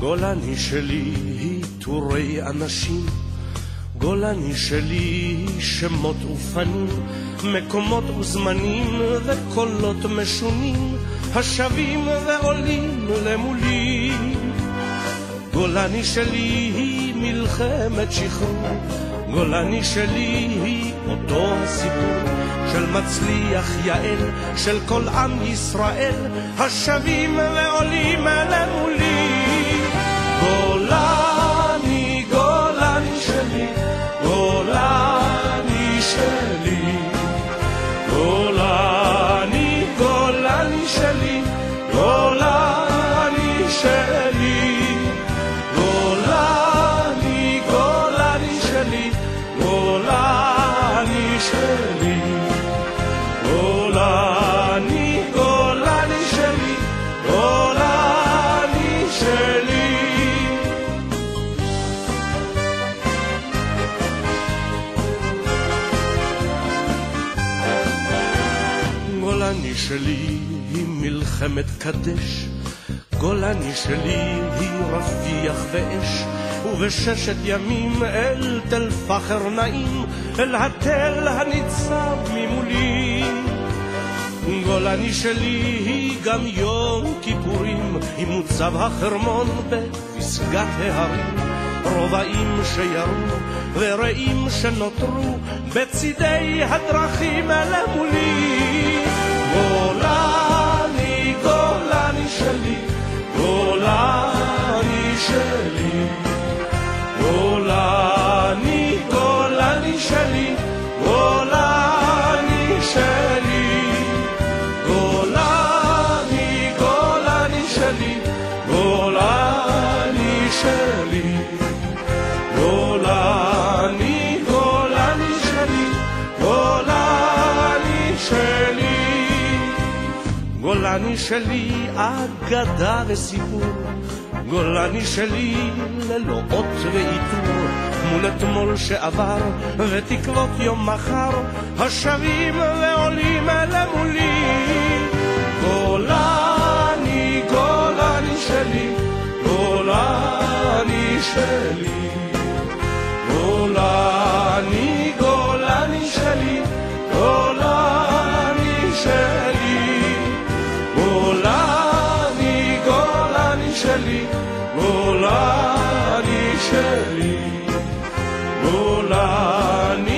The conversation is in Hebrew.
גולני שלי היא תורי אנשים, גולני שלי היא שמות ופנים, מקומות וזמנים וקולות משונים, השבים ועולים למולי. גולני שלי היא מלחמת שחרור, גולני שלי היא אותו הסיפור של מצליח יעל, של כל עם ישראל, השבים ועולים למולי. גולני, גולני שלי, גולני שלי, גולני, גולני שלי, גולני שלי, גולני, גולני שלי, גולני שלי, גולני, גולני שלי, גולני שלי. גולני שלי היא מלחמת קדש, גולני שלי היא רפיח ואש, ובששת ימים אל תל פחר נעים, אל התל הניצב ממולי. גולני שלי היא גם יום כיפורים, עם מוצב החרמון בפסגת ההרים, רובעים שירו ורעים שנותרו בצידי הדרכים למולי. גולני, גולני שלי, גולני שלי, גולני, גולני שלי, גולני שלי, גולני, גולני שלי, גולני שלי, גולני, גולני שלי, גולני שלי. גולני שלי אגדה וסיפור, גולני שלי ללא אות ועיטור, מול אתמול שעבר ותקוות יום מחר, השבים ועולים למולי. גולני, גולני שלי, גולני שלי, גולני, גולני שלי, גולני שלי, גולני, גולני שלי, גולני שלי, גולני